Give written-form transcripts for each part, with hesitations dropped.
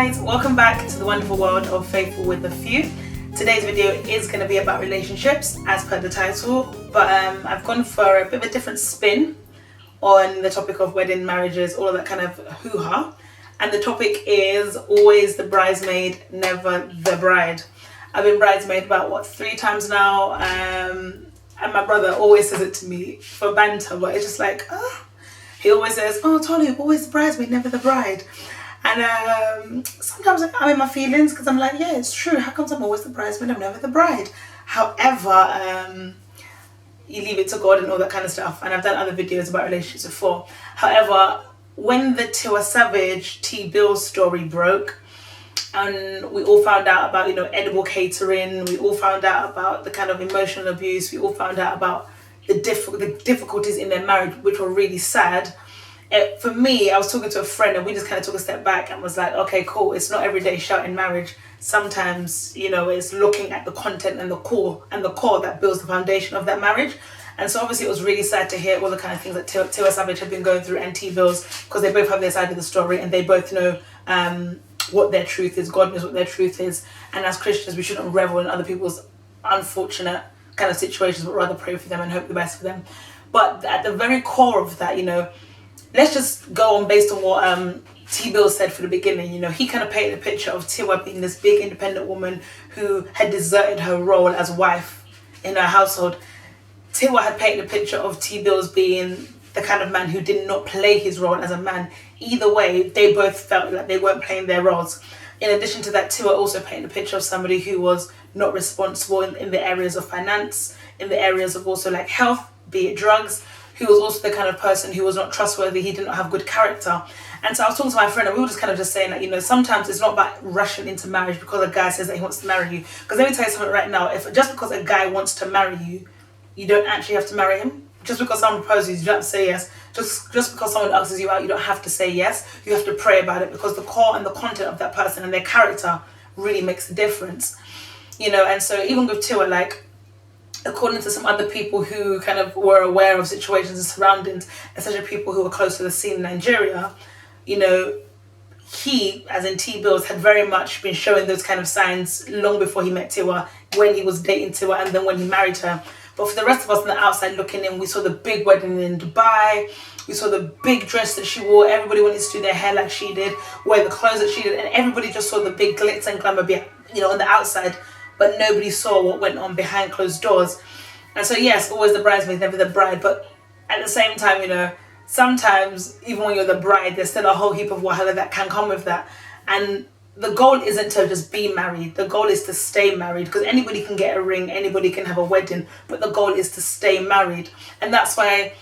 guys, welcome back to the wonderful world of Faithful with a Few. Today's video is going to be about relationships as per the title, but I've gone for a bit of a different spin on the topic of wedding, marriages, all of that kind of hoo-ha. And the topic is always the bridesmaid, never the bride. I've been bridesmaid about 3 times now, and my brother always says it to me for banter, but it's just like, he always says, Tolu, always the bridesmaid, never the bride. And sometimes I'm in my feelings because I'm like, yeah, it's true. How comes I'm always the bridesmaid, I'm never the bride? However, you leave it to God and all that kind of stuff. And I've done other videos about relationships before. However, when the Tiwa Savage T-Bill story broke, and we all found out about, edible catering, we all found out about the kind of emotional abuse, we all found out about the difficulties in their marriage, which were really sad. For me, I was talking to a friend and we just kind of took a step back and was like, okay, cool, it's not every day shouting marriage. Sometimes, it's looking at the content and the core that builds the foundation of that marriage. And so obviously it was really sad to hear all the kind of things that Tiwa Savage had been going through and T-Bills, because they both have their side of the story and they both know what their truth is. God knows what their truth is. And as Christians, we shouldn't revel in other people's unfortunate kind of situations, but rather pray for them and hope the best for them. But at the very core of that, let's just go on based on what T-Bill said for the beginning. He kind of painted a picture of Tiwa being this big independent woman who had deserted her role as wife in her household. Tiwa had painted a picture of T-Bills being the kind of man who did not play his role as a man. Either way, they both felt like they weren't playing their roles. In addition to that, Tiwa also painted a picture of somebody who was not responsible in the areas of finance, in the areas of also like health, be it drugs, who was also the kind of person who was not trustworthy, he did not have good character. And so I was talking to my friend and we were just kind of just saying that, sometimes it's not about rushing into marriage because a guy says that he wants to marry you. Because let me tell you something right now, if just because a guy wants to marry you, you don't actually have to marry him. Just because someone proposes, you don't have to say yes. Just because someone asks you out, you don't have to say yes. You have to pray about it because the core and the content of that person and their character really makes a difference. And so even with Tiwa, according to some other people who kind of were aware of situations and surroundings, especially people who were close to the scene in Nigeria, he, as in T-Bills, had very much been showing those kind of signs long before he met Tiwa, when he was dating Tiwa and then when he married her. But for the rest of us on the outside looking in, we saw the big wedding in Dubai, we saw the big dress that she wore, everybody wanted to do their hair like she did, wear the clothes that she did, and everybody just saw the big glitz and glamour, on the outside, but nobody saw what went on behind closed doors. And so yes, always the bridesmaid, never the bride, but at the same time, sometimes even when you're the bride, there's still a whole heap of wahala that can come with that. And the goal isn't to just be married, the goal is to stay married, because anybody can get a ring, anybody can have a wedding, but the goal is to stay married. And that's why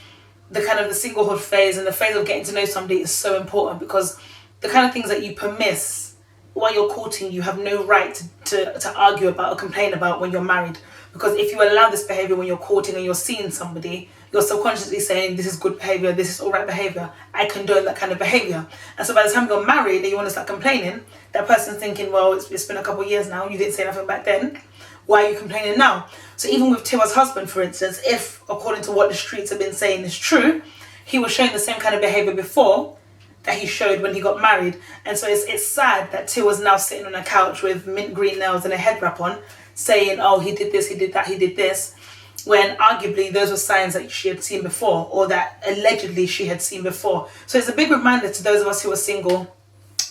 the kind of the singlehood phase and the phase of getting to know somebody is so important, because the kind of things that you permiss while you're courting, you have no right to argue about or complain about when you're married. Because if you allow this behavior when you're courting and you're seeing somebody, you're subconsciously saying, this is good behavior, this is all right behavior, I condone that kind of behavior. And so by the time you're married and you want to start complaining, that person's thinking, well, it's been a couple of years now, you didn't say nothing back then, why are you complaining now? So even with Tiwa's husband, for instance, if according to what the streets have been saying is true, he was showing the same kind of behavior before that he showed when he got married. And so it's sad that Tiwa's now sitting on a couch with mint green nails and a head wrap on, saying, oh, he did this, he did that, he did this, when arguably those were signs that she had seen before, or that allegedly she had seen before. So it's a big reminder to those of us who are single,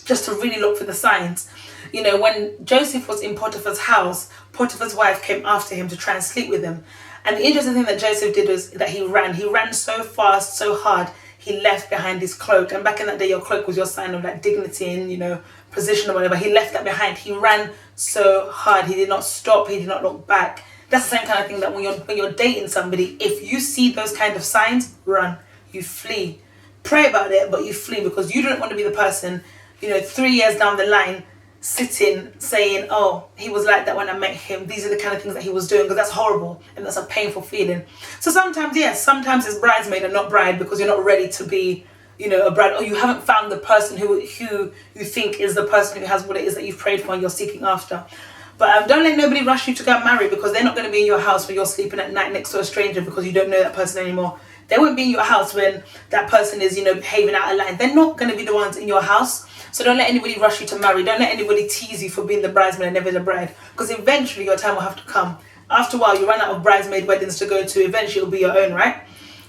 just to really look for the signs. When Joseph was in Potiphar's house, Potiphar's wife came after him to try and sleep with him. And the interesting thing that Joseph did was that he ran so fast, so hard, he left behind his cloak. And back in that day, your cloak was your sign of like dignity and, position or whatever. He left that behind. He ran so hard. He did not stop. He did not look back. That's the same kind of thing that when you're dating somebody, if you see those kind of signs, run. You flee. Pray about it, but you flee, because you don't want to be the person, 3 years down the line, sitting saying, oh, he was like that when I met him. These are the kind of things that he was doing, because that's horrible and that's a painful feeling. So sometimes, yes, sometimes it's bridesmaid and not bride, because you're not ready to be, a bride, or you haven't found the person who you think is the person who has what it is that you've prayed for and you're seeking after. But don't let nobody rush you to get married, because they're not going to be in your house when you're sleeping at night next to a stranger because you don't know that person anymore. They won't be in your house when that person is, behaving out of line. They're not going to be the ones in your house. So don't let anybody rush you to marry. Don't let anybody tease you for being the bridesmaid and never the bride, because eventually your time will have to come. After a while, you run out of bridesmaid weddings to go to. Eventually it'll be your own, right?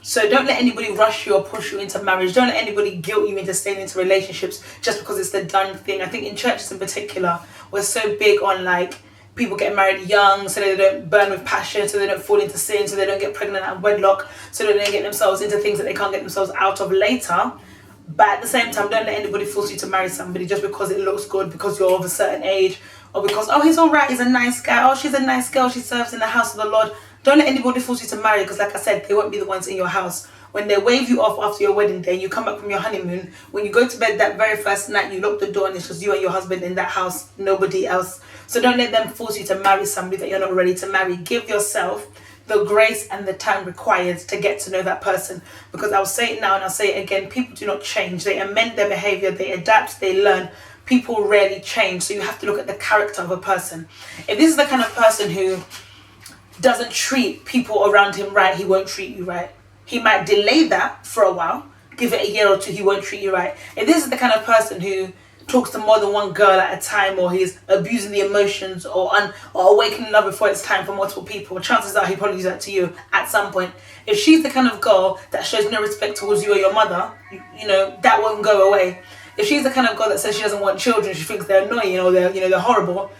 So don't let anybody rush you or push you into marriage. Don't let anybody guilt you into staying into relationships just because it's the done thing. I think in churches in particular, we're so big on like people getting married young so they don't burn with passion, so they don't fall into sin, so they don't get pregnant out of wedlock, so they don't get themselves into things that they can't get themselves out of later. But at the same time, don't let anybody force you to marry somebody just because it looks good, because you're of a certain age, or because, oh, he's all right, he's a nice guy, oh, she's a nice girl, she serves in the house of the Lord. Don't let anybody force you to marry, because like I said, they won't be the ones in your house. When they wave you off after your wedding day, you come back from your honeymoon, when you go to bed that very first night, you lock the door and it's just you and your husband in that house, nobody else. So don't let them force you to marry somebody that you're not ready to marry. Give yourself the grace and the time required to get to know that person. Because I'll say it now and I'll say it again, people do not change. They amend their behavior, they adapt, they learn. People rarely change. So you have to look at the character of a person. If this is the kind of person who doesn't treat people around him right, he won't treat you right. He might delay that for a while, give it a year or two, he won't treat you right. If this is the kind of person who talks to more than one girl at a time, or he's abusing the emotions, or awakening love before it's time for multiple people, chances are he probably do that to you at some point. If she's the kind of girl that shows no respect towards you or your mother, you know, that won't go away. If she's the kind of girl that says she doesn't want children, she thinks they're annoying or they're horrible,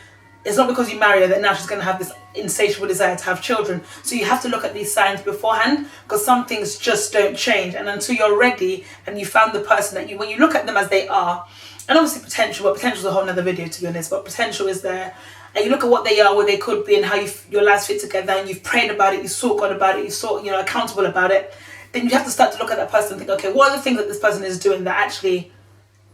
it's not because you marry her that now she's going to have this insatiable desire to have children. So you have to look at these signs beforehand, because some things just don't change. And until you're ready and you found the person that when you look at them as they are, and obviously potential, but potential is a whole nother video to be honest, but potential is there, and you look at what they are, where they could be, and how your lives fit together, and you've prayed about it, you sought God about it, you sought, accountable about it, then you have to start to look at that person and think, okay, what are the things that this person is doing that actually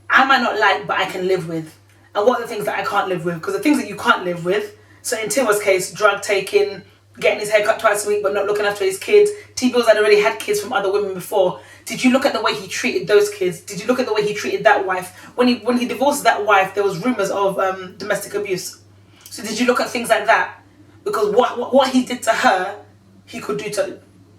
I might not like, but I can live with? And what are the things that I can't live with? Because the things that you can't live with, so in Tiwa's case, drug taking, getting his hair cut twice a week but not looking after his kids. T-Bill's had already had kids from other women before. Did you look at the way he treated those kids? Did you look at the way he treated that wife? When he divorced that wife, there was rumours of domestic abuse. So did you look at things like that? Because what he did to her, he could do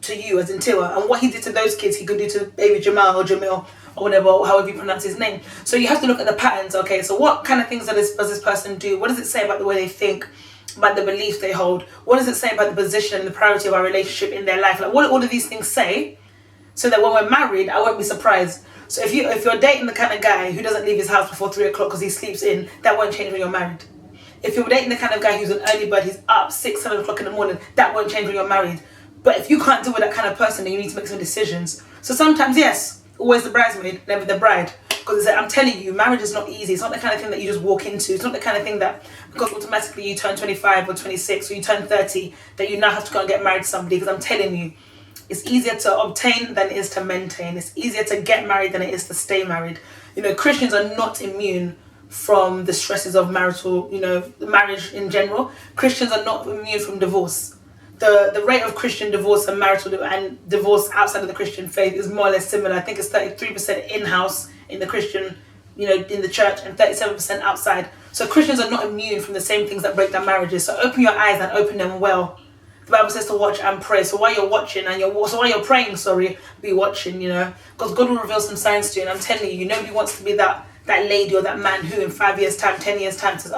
to you as in Tiwa. And what he did to those kids, he could do to baby Jamal or Jamil or whatever, or however you pronounce his name. So you have to look at the patterns. Okay, so what kind of things does this person do? What does it say about the way they think, about the beliefs they hold? What does it say about the position and the priority of our relationship in their life? Like, what all of these things say, so that when we're married, I won't be surprised. So if you're dating the kind of guy who doesn't leave his house before 3 o'clock because he sleeps in, that won't change when you're married. If you're dating the kind of guy who's an early bird, he's up 6, 7 o'clock in the morning, that won't change when you're married. But if you can't deal with that kind of person, then you need to make some decisions. So sometimes, yes, always the bridesmaid, never the bride. Because I'm telling you, marriage is not easy. It's not the kind of thing that you just walk into. It's not the kind of thing that, because automatically you turn 25 or 26 or you turn 30, that you now have to go and get married to somebody. Because I'm telling you, it's easier to obtain than it is to maintain. It's easier to get married than it is to stay married. Christians are not immune from the stresses of marital, marriage in general. Christians are not immune from divorce. The rate of Christian divorce and marital and divorce outside of the Christian faith is more or less similar. I think it's 33% in-house in the Christian, in the church, and 37% outside. So Christians are not immune from the same things that break down marriages. So open your eyes and open them well. The Bible says to watch and pray. So while you're watching while you're praying, be watching, because God will reveal some signs to you. And I'm telling you, nobody wants to be that lady or that man who in 5 years' time, 10 years' time says,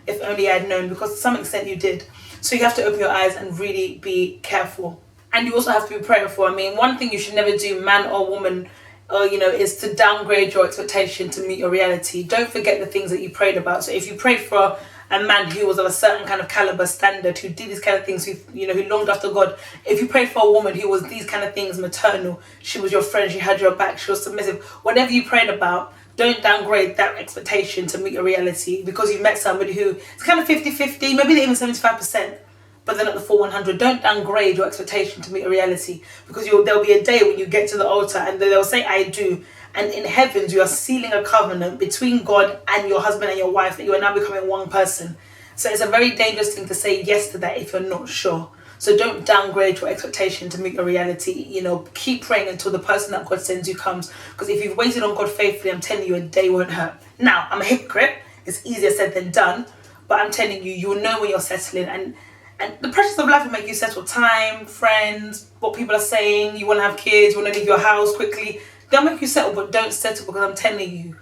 if only I'd known, because to some extent you did. So you have to open your eyes and really be careful. And you also have to be prayerful. I mean, one thing you should never do, man or woman, is to downgrade your expectation to meet your reality. Don't forget the things that you prayed about. So if you prayed for a man who was of a certain kind of caliber standard, who did these kind of things, who longed after God. If you prayed for a woman who was these kind of things, maternal, she was your friend, she had your back, she was submissive, whatever you prayed about, don't downgrade that expectation to meet your reality, because you met somebody who is kind of 50-50, maybe they're even 75%, but they're not the full 100. Don't downgrade your expectation to meet a reality, because there'll be a day when you get to the altar and they'll say, I do. And in heavens, you are sealing a covenant between God and your husband and your wife that you are now becoming one person. So it's a very dangerous thing to say yes to that if you're not sure. So don't downgrade your expectation to meet a reality. Keep praying until the person that God sends you comes. Because if you've waited on God faithfully, I'm telling you, a day won't hurt. Now, I'm a hypocrite. It's easier said than done. But I'm telling you, you'll know when you're settling. And the pressures of life will make you settle. Time, friends, what people are saying. You want to have kids, you want to leave your house quickly. They'll make you settle, but don't settle, because I'm telling you,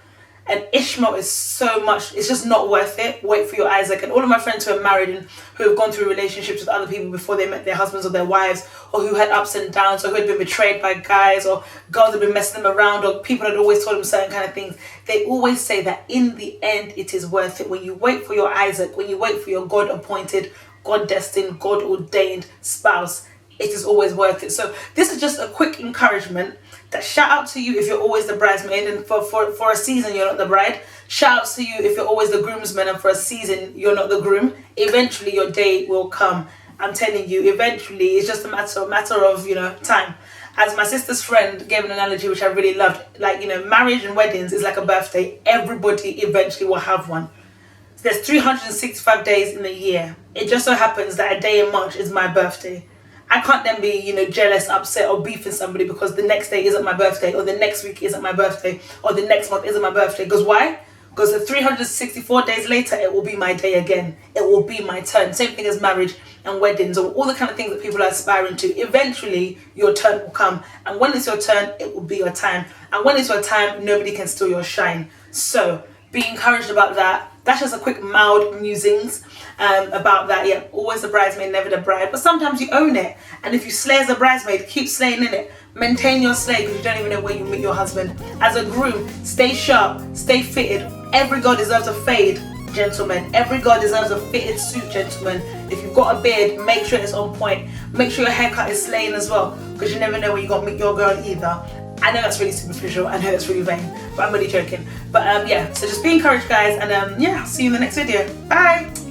And Ishmael is so much, it's just not worth it. Wait for your Isaac. And all of my friends who are married and who have gone through relationships with other people before they met their husbands or their wives, or who had ups and downs, or who had been betrayed by guys, or girls had been messing them around, or people had always told them certain kind of things, they always say that in the end it is worth it. When you wait for your Isaac, when you wait for your God appointed, God destined, God ordained spouse, it is always worth it. So this is just a quick encouragement that shout out to you if you're always the bridesmaid and for a season you're not the bride. Shout out to you if you're always the groomsman and for a season you're not the groom. Eventually your day will come. I'm telling you, eventually. It's just a matter of, you know, time. As my sister's friend gave an analogy which I really loved, like, you know, marriage and weddings is like a birthday. Everybody eventually will have one. There's 365 days in a year. It just so happens that a day in March is my birthday. I can't then be, you know, jealous, upset, or beefing somebody because the next day isn't my birthday, or the next week isn't my birthday, or the next month isn't my birthday. Because why? Because the 364 days later, it will be my day again. It will be my turn. Same thing as marriage and weddings, or all the kind of things that people are aspiring to. Eventually, your turn will come. And when it's your turn, it will be your time. And when it's your time, nobody can steal your shine. So be encouraged about that. That's just a quick mild musings about that. Yeah, always the bridesmaid, never the bride. But sometimes you own it. And if you slay as a bridesmaid, keep slaying in it. Maintain your slay because you don't even know where you meet your husband. As a groom, stay sharp, stay fitted. Every girl deserves a fade, gentlemen. Every girl deserves a fitted suit, gentlemen. If you've got a beard, make sure it's on point. Make sure your haircut is slaying as well, because you never know where you're going to meet your girl either. I know that's really superficial, I know that's really vain, but I'm really joking. But yeah, so just be encouraged, guys, and yeah, I'll see you in the next video. Bye!